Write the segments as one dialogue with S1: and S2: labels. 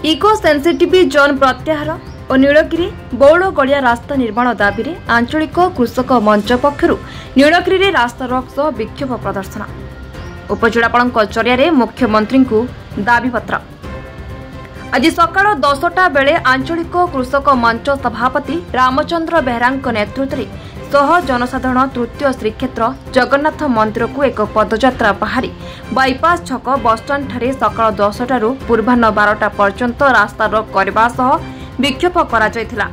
S1: Eco sensitive zone प्रत्याहार और नीलगिरी बौड़ गड़िया रास्ता निर्माण दाबी में आंचलिक कृषक मंच पक्षर नीलगिरी रास्ता रोक सह विक्षोभ प्रदर्शन। उपजिलापाल जरिया मुख्यमंत्री को दाबीपत्र। आज सकाळ 10टा बेले आंचलिक कृषक मंच सभापति रामचंद्र बेहरा नेतृत्व में सह जनसाधारण तृतीय श्रीक्षेत्र जगन्नाथ मंदिर को एक पदयात्रा बाहरी बाईपास छक बसस्टाण्ड ठारे सकाळ 10टारू पूर्वाह्न 12टा पर्यंत रास्ता रोक करने सह विक्षोभ करा।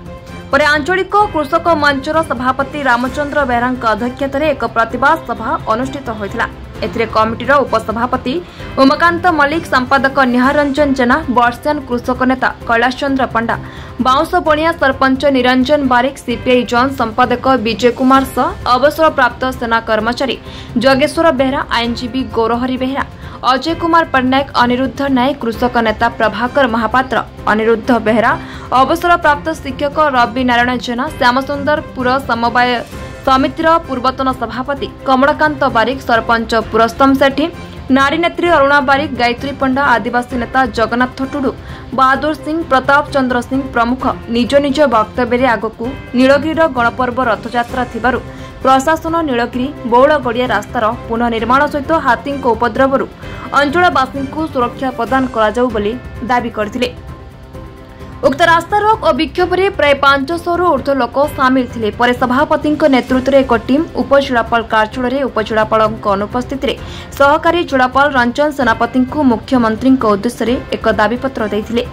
S1: पर आंचलिक कृषक मंचर सभापति रामचंद्र बेहरा अध्यक्षतार एक प्रतिवाद सभा अनुष्ठित होता। एथिरे कमिटीर उपसभापति उमाकांत मल्लिक, संपादक निहारंजन जेना, वर्षियान कृषक नेता कैलाश चंद्र पंडा, बाउंस बणिया सरपंच निरंजन बारिक, सीपीआई जन संपादक विजय कुमार सह अवसर प्राप्त सेना कर्मचारी जगेश्वर बेहरा, आईनजीवी गौरहरी बेहरा, अजय कुमार पट्टनायक, अनिरुद्ध नायक, कृषक नेता प्रभाकर महापात्र, अनिरुद्ध बेहरा, अवसर प्राप्त शिक्षक रवि नारायण जेना, श्यामसुंदरपुर समवाय समितिर पूर्वतन सभापति कमलाकांत बारिक, सरपंच पुरस्तम सेठी, नारी नेत्री अरुणा बारिक, गायत्री पंडा, आदिवासी नेता जगन्नाथ टुडू, बहादुर सिंह, प्रताप चंद्र सिंह प्रमुख निज निज वक्तव्य आगक नीलगिरी गणपर्व रथयात्रा थिबारु प्रशासन नीलगिरी बौड़ गड़िया रास्तार पुनर्निर्माण सहित हाथी उपद्रव अंचलवासी सुरक्षा प्रदान कराଯାଉ ବୋଲି दाबी करथिले। उक्त रास्ता रोक और विक्षोभ में प्राय 500 ऊर्ध्व लोक सामिल थे। पर सभापति नेतृत्व में एक टीम उपजिलापाल कार्यालय उपजिलापाल अनुपस्थित सहकारी जिलापाल रंजन सेनापति को मुख्यमंत्री उद्देश्य एक दाबीपत्र देते।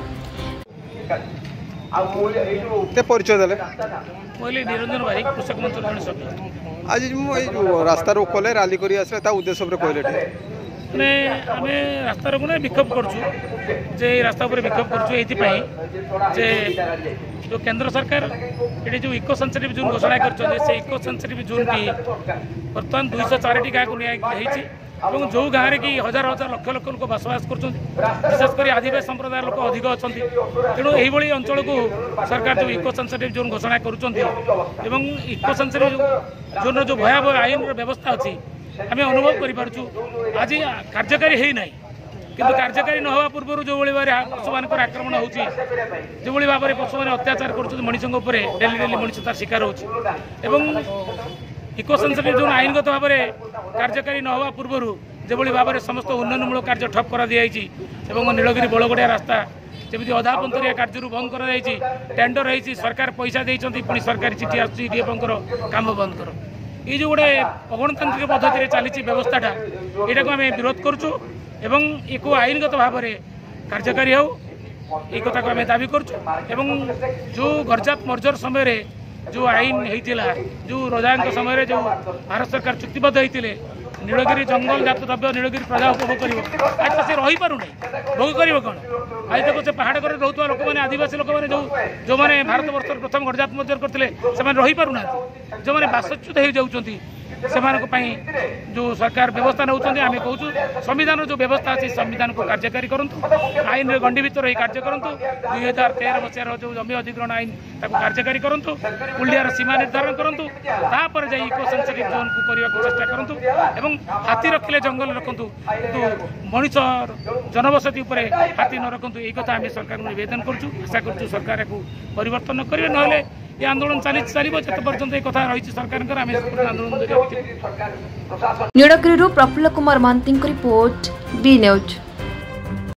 S2: आज रास्ता रोक कले राली करी आसले उद्देश्य कहले
S3: आम रास्ता रोक विक्षोभ कर रास्ता विक्षोभ कर जो केंद्र सरकार ये जो इको सेंसिटिव जोन घोषणा कर इको सेंसिटिव जोन की बर्तमान 204 गाँव को जो गाँव में कि हजार हजार लक्ष लक्ष लोक बसवास कर विशेषकर आदिवासी संप्रदाय लोक अधिक अच्छा तेणु यही अंचल को सरकार जो इको सेंसिटिव जोन घोषणा कर इको सेंसिटिव जोन जो भयावह आईन व्यवस्था अच्छी आम अनुभव कर आज कार्यकारी है ना किंतु कार्यकारी न हवा पूर्व जो भाव पशु मान आक्रमण होती भाव में पशु मैंने अत्याचार कर मनुष्यों डेली डेली मनुष्य तार शिकार हो इको सेंसिटिव जोन आईनगत भाव में कार्यकारी न हवा पूर्व जो भाव में समस्त उन्नयनमूलक कार्य ठप कर नीलगिरी बड़गड़िया रास्ता जमी अधा पंतरिया कार्य बंद कर टेंडर होती सरकार पैसा देती पुणी सरकारी चिठी आसपंकर काम बंद कर ये जो गोटे अगणतांत्रिक पद्धति चली व्यवस्थाटा यहाँ को आम विरोध करुँ एक आईनगत भाव में कार्यकारी हो कथा को आम दाबी करुँ जो गरजात मर्जर समय जो आईन होता जो रजा समय जो भारत सरकार चुक्तिबद्ध होते नीलगिरी जंगल जात द्रव्य नीलगिरी प्रजा उपभोग कर आज तो सी रही पार भोग कर कौन आज देखो से पहाड़ कर रोकवा लोक मैंने आदिवासी लोक मैंने जो मैंने भारत वर्ष प्रथम गरजात मर्जर करते रही पारना जो मैंने बासच्युत हो जाती जो सरकार व्यवस्था नौ आम कहूँ संविधान जो व्यवस्था अच्छी संविधान को कार्यकारी करूँ आईन गंडी भर कार्य करूँ 2013 मसीहार जो जमी अधिग्रहण आईन कार्यकारी करूँ पुलियार सीमा निर्धारण करूँ तापर जा इको सेंसिटिव जोन को करने को चेष्टा करूँ हाथी रखिले जंगल रखु मनुष्य जनबसती हाथी न रखु यही कथा आम सरकार निवेदन करूँ आशा करूँ सरकार को परिवर्तन करेंगे ना ये आंदोलन चलो जिते पर्यटन एक कथा रही सरकार आंदोलन।
S1: Nilgiri Prafulla Kumar Mahanty report B news.